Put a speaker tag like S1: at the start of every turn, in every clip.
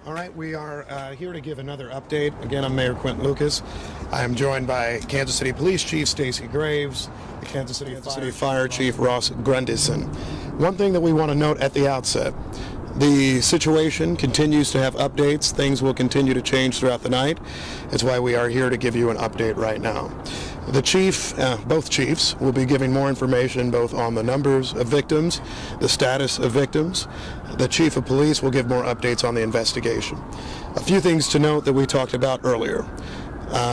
S1: All right, we are here to give another update. Again, I'm Mayor Quentin Lucas. I am joined by Kansas City Police Chief Stacy Graves, the Kansas City Fire Chief Ross Grundyson. One thing that we want to note at the outset, the situation continues to have updates. Things will continue to change throughout the night. That's why we are here to give you an update right now. The chief, both chiefs, will be giving more information both on the numbers of victims, the status of victims. The chief of police will give more updates on the investigation. A few things to note that we talked about earlier.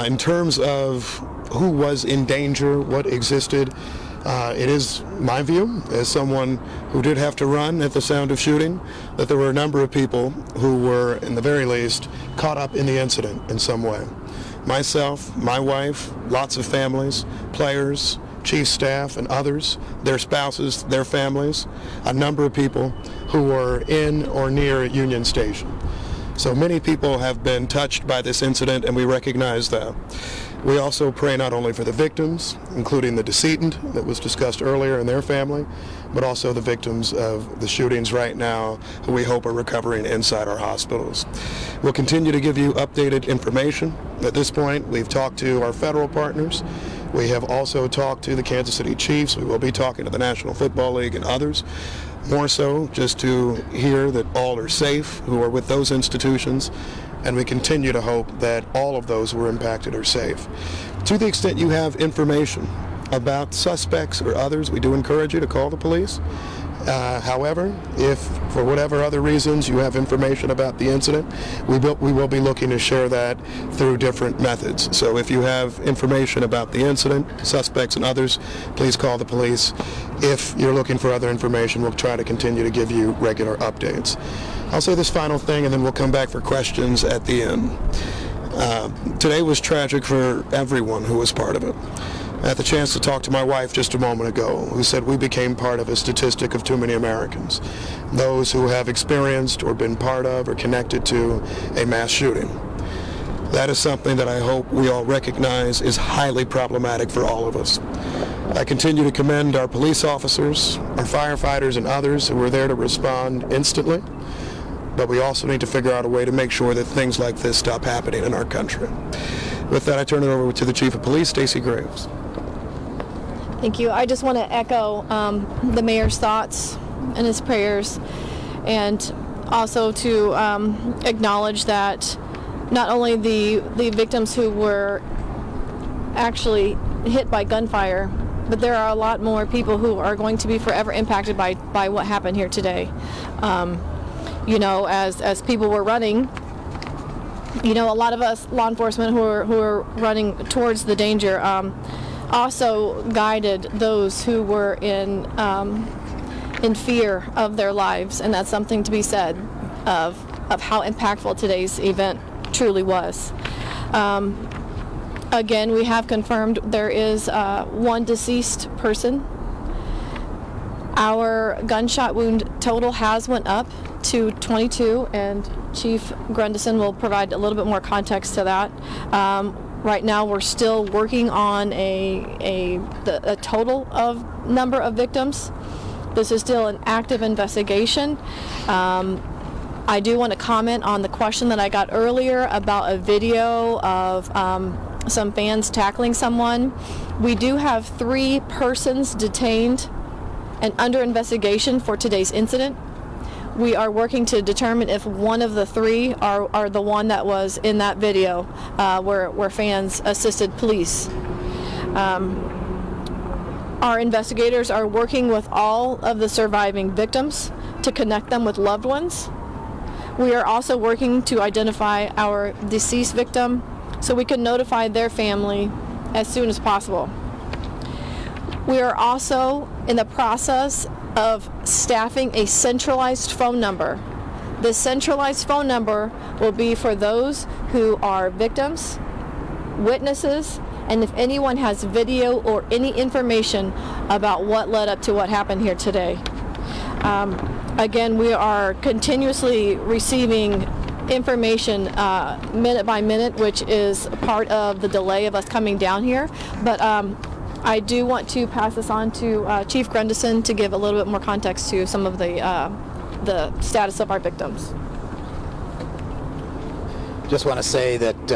S1: In terms of who was in danger, what existed, it is my view, as someone who did have to run at the sound of shooting, that there were a number of people who were, in the very least, caught up in the incident in some way. Myself, my wife, lots of families, players, chief staff, and others, their spouses, their families, a number of people who were in or near Union Station. So many people have been touched by this incident, and we recognize that. We also pray not only for the victims, including the decedent that was discussed earlier and their family, but also the victims of the shootings right now who we hope are recovering inside our hospitals. We'll continue to give you updated information. At this point, we've talked to our federal partners. We have also talked to the Kansas City Chiefs. We will be talking to the National Football League and others. More so just to hear that all are safe who are with those institutions, and we continue to hope that all of those who were impacted are safe. To the extent you have information about suspects or others, we do encourage you to call the police. However, if for whatever other reasons you have information about the incident, we will be looking to share that through different methods. So if you have information about the incident, suspects and others, please call the police. If you're looking for other information, we'll try to continue to give you regular updates. I'll say this final thing and then we'll come back for questions at the end. Today was tragic for everyone who was part of it. I had the chance to talk to my wife just a moment ago, who said we became part of a statistic of too many Americans, those who have experienced or been part of or connected to a mass shooting. That is something that I hope we all recognize is highly problematic for all of us. I continue to commend our police officers, our firefighters, and others who were there to respond instantly, but we also need to figure out a way to make sure that things like this stop happening in our country. With that, I turn it over to the Chief of Police, Stacy Graves.
S2: Thank you. I just want to echo the mayor's thoughts and his prayers, and also to acknowledge that not only the victims who were actually hit by gunfire, but there are a lot more people who are going to be forever impacted by what happened here today. As people were running, a lot of us law enforcement who are running towards the danger also guided those who were in fear of their lives, and that's something to be said of how impactful today's event truly was. Again, we have confirmed there is one deceased person. Our gunshot wound total has went up to 22, and Chief Grundyson will provide a little bit more context to that. Right now, we're still working on a total of number of victims. This is still an active investigation. I do want to comment on the question that I got earlier about a video of some fans tackling someone. We do have 3 persons detained and under investigation for today's incident. We are working to determine if one of the 3 are the one that was in that video where fans assisted police. Our investigators are working with all of the surviving victims to connect them with loved ones. We are also working to identify our deceased victim so we can notify their family as soon as possible. We are also in the process of staffing a centralized phone number. This centralized phone number will be for those who are victims, witnesses, and if anyone has video or any information about what led up to what happened here today. Again, we are continuously receiving information minute by minute, which is part of the delay of us coming down here. But I do want to pass this on to Chief Grundyson to give a little bit more context to some of the status of our victims.
S3: Just want to say that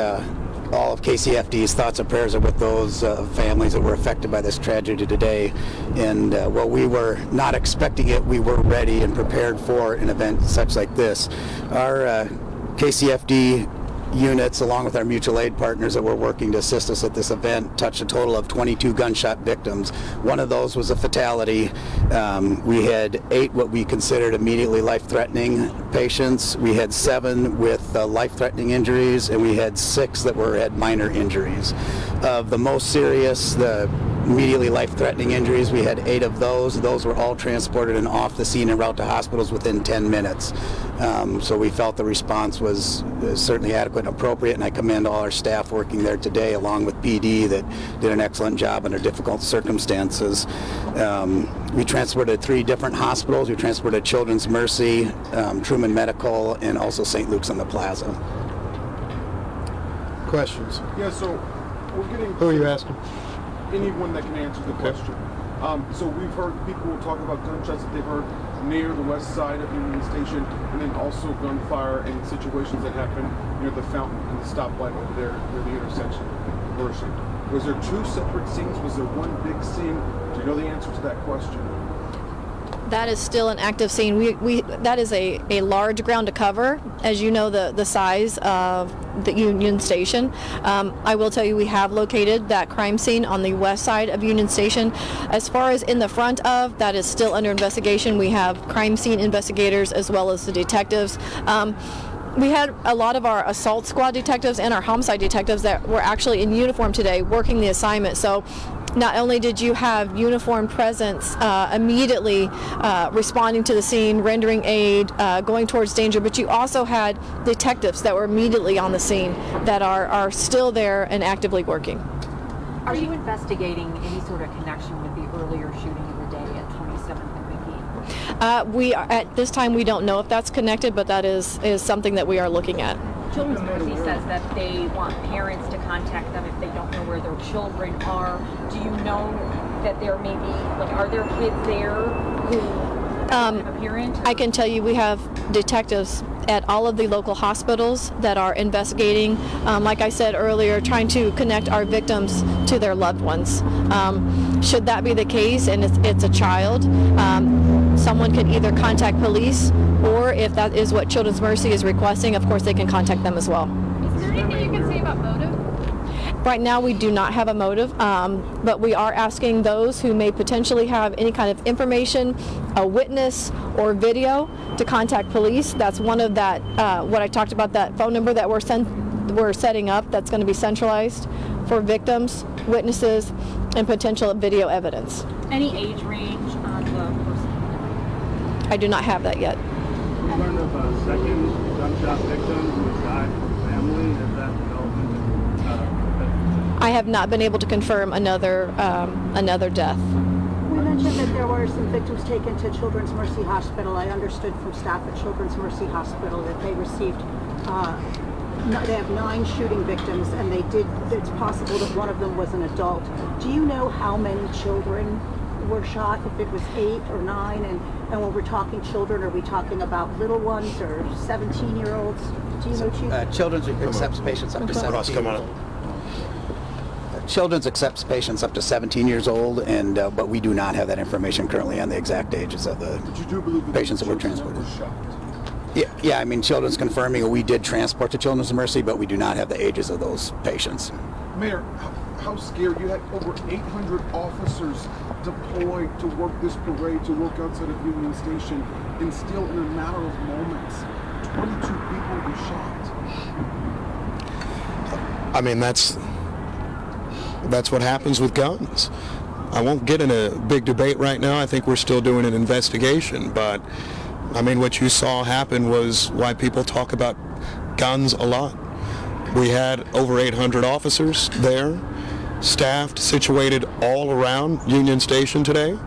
S3: all of KCFD's thoughts and prayers are with those families that were affected by this tragedy today. And while we were not expecting it, we were ready and prepared for an event such like this. Our KCFD units, along with our mutual aid partners that were working to assist us at this event, touched a total of 22 gunshot victims. One of those was a fatality. We had 8 what we considered immediately life-threatening patients. We had 7 with life-threatening injuries, and we had 6 that had minor injuries. Of the most serious, the immediately life-threatening injuries, we had 8 of those. Those were all transported and off the scene en route to hospitals within 10 minutes. So we felt the response was certainly adequate and appropriate, and I commend all our staff working there today, along with PD, that did an excellent job under difficult circumstances. We transported 3 different hospitals. We transported Children's Mercy, Truman Medical, and also St. Luke's on the Plaza.
S1: Questions?
S4: Yeah, so we're getting...
S1: Who are you asking?
S4: Anyone that can answer the question. So we've heard people talk about gunshots that they've heard near the west side of Union Station, and then also gunfire in situations that happen near the fountain and the stoplight over there near the intersection. Was there 2 separate scenes? Was there one big scene? Do you know the answer to that question?
S2: That is still an active scene. That is a large ground to cover, as you know, the size of the Union Station. I will tell you, we have located that crime scene on the west side of Union Station. As far as in the front of, that is still under investigation. We have crime scene investigators as well as the detectives. We had a lot of our assault squad detectives and our homicide detectives that were actually in uniform today working the assignment. So not only did you have uniformed presence immediately responding to the scene, rendering aid, going towards danger, but you also had detectives that were immediately on the scene that are still there and actively working.
S5: Are you investigating any sort of connection with the earlier shooting of the day at 27th and McGee?
S2: We are, at this time, we don't know if that's connected, but that is something that we are looking at.
S5: Children's Mercy says that they want parents to contact them if they don't know where their children are. Do you know that there may be, are there kids there who have a parent?
S2: I can tell you we have detectives at all of the local hospitals that are investigating, like I said earlier, trying to connect our victims to their loved ones. Should that be the case and it's a child, someone can either contact police, or if that is what Children's Mercy is requesting, of course they can contact them as well.
S6: Is there anything you can say about motive?
S2: Right now we do not have a motive, but we are asking those who may potentially have any kind of information, a witness or video, to contact police. That's one of that, what I talked about, that phone number that we're setting up that's going to be centralized for victims, witnesses, and potential video evidence.
S5: Any age range on the person?
S2: I do not have that yet.
S7: We learned of a second gunshot victim who died from family. Is that development?
S2: I have not been able to confirm another death.
S8: We mentioned that there were some victims taken to Children's Mercy Hospital. I understood from staff at Children's Mercy Hospital that they received, they have 9 shooting victims, and it's possible that one of them was an adult. Do you know how many children were shot, if it was 8 or 9? And when we're talking children, are we talking about little ones or 17-year-olds? Do you know, Chief?
S3: Children's accepts patients up to 17 years old. Children's accepts patients up to 17 years old, and but we do not have that information currently on the exact ages of the patients that were transported. Yeah, I mean, Children's confirming we did transport to Children's Mercy, but we do not have the ages of those patients.
S4: Mayor, how scared? You had over 800 officers deployed to work this parade, to work outside of Union Station, and still in a matter of moments, 22 people were shot.
S1: I mean, that's what happens with guns. I won't get in a big debate right now. I think we're still doing an investigation, but I mean, what you saw happen was why people talk about guns a lot. We had over 800 officers there, staffed, situated all around Union Station today.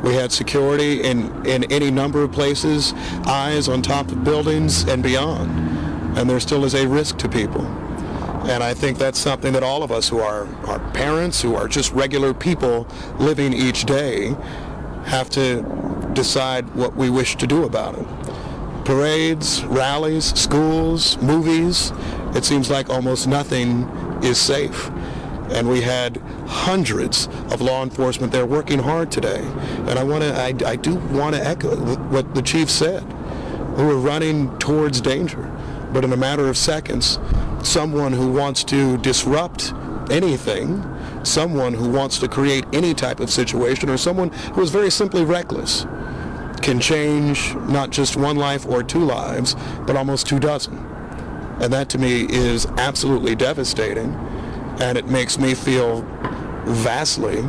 S1: We had security in any number of places, eyes on top of buildings and beyond. And there still is a risk to people. And I think that's something that all of us who are parents, who are just regular people living each day, have to decide what we wish to do about it. Parades, rallies, schools, movies, it seems like almost nothing is safe. And we had hundreds of law enforcement there working hard today. And I do want to echo what the chief said. We were running towards danger, but in a matter of seconds, someone who wants to disrupt anything, someone who wants to create any type of situation, or someone who is very simply reckless, can change not just one life or two lives, but almost 24. And that to me is absolutely devastating. And it makes me feel vastly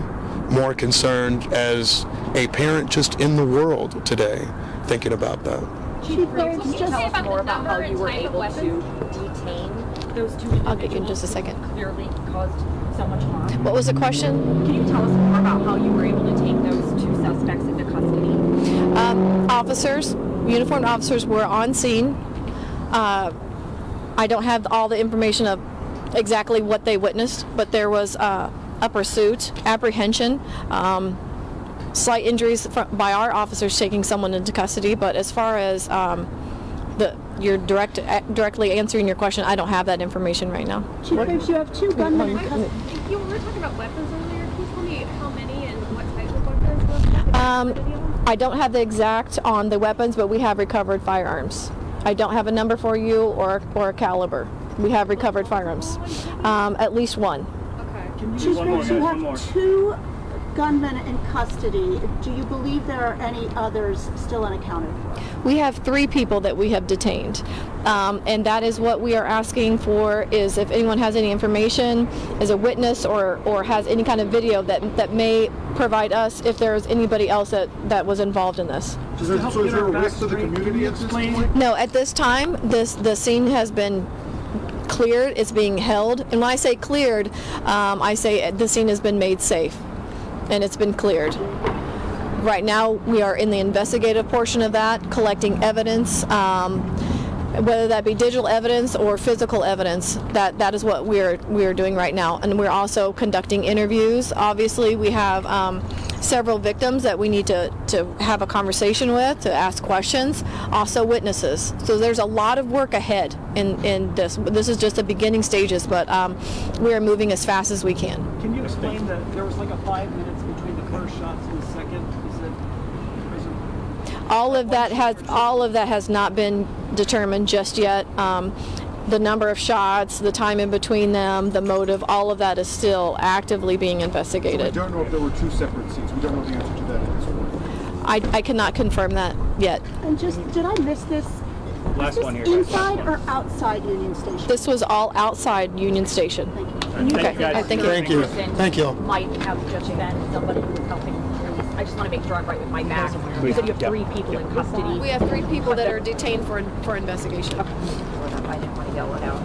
S1: more concerned as a parent just in the world today thinking about that.
S5: Chief Graves, can you tell us more about how you were able to detain those two individuals?
S2: I'll get you in just a second.
S5: Who clearly caused so much harm.
S2: What was the question?
S5: Can you tell us more about how you were able to take those two suspects into custody?
S2: Officers, uniformed officers were on scene. I don't have all the information of exactly what they witnessed, but there was a pursuit, apprehension, slight injuries by our officers taking someone into custody. But as far as you're directly answering your question, I don't have that information right now.
S8: Chief Graves, you have two gunmen in custody.
S6: You were talking about weapons earlier. Can you tell me how many and what type of weapons were?
S2: I don't have the exact on the weapons, but we have recovered firearms. I don't have a number for you or a caliber. We have recovered firearms, at least one.
S6: Okay.
S8: Chief
S7: One more,
S8: Graves, you
S7: guys, one
S8: have
S7: more.
S8: two gunmen in custody. Do you believe there are any others still unaccounted for?
S2: We have 3 people that we have detained, and that is what we are asking for. Is if anyone has any information, is a witness or has any kind of video that may provide us if there is anybody else that was involved in this.
S4: So is there a risk to the community at this point?
S2: No, at this time, the scene has been cleared. It's being held, and when I say cleared, I say the scene has been made safe, and it's been cleared. Right now, we are in the investigative portion of that, collecting evidence, whether that be digital evidence or physical evidence. That is what we're doing right now, and we're also conducting interviews. Obviously, we have several victims that we need to have a conversation with, to ask questions, also witnesses. So there's a lot of work ahead in this. This is just the beginning stages, but we are moving as fast as we can.
S9: Can you explain that there was like a 5 minutes between the first shots and the second?
S2: All of that has not been determined just yet. The number of shots, the time in between them, the motive, all of that is still actively being
S4: We
S2: investigated.
S4: don't know if there were two separate scenes. We don't know the answer to that at this point.
S2: I cannot confirm that yet.
S8: And just, did I miss this?
S7: Last
S8: Is
S7: one
S8: this
S7: here, guys.
S8: inside or outside Union Station?
S2: This was all outside Union Station.
S8: Thank you.
S7: Thank you,
S2: Okay,
S7: guys.
S2: thank you.
S1: Thank you. Thank you.
S5: Might have just been somebody who was helping release. I just want to make sure I'm right with my facts. You
S7: Please.
S5: said you have
S7: Yeah.
S5: 3 people in custody.
S2: We have 3 people that are detained for investigation.
S5: I didn't want to yell it out.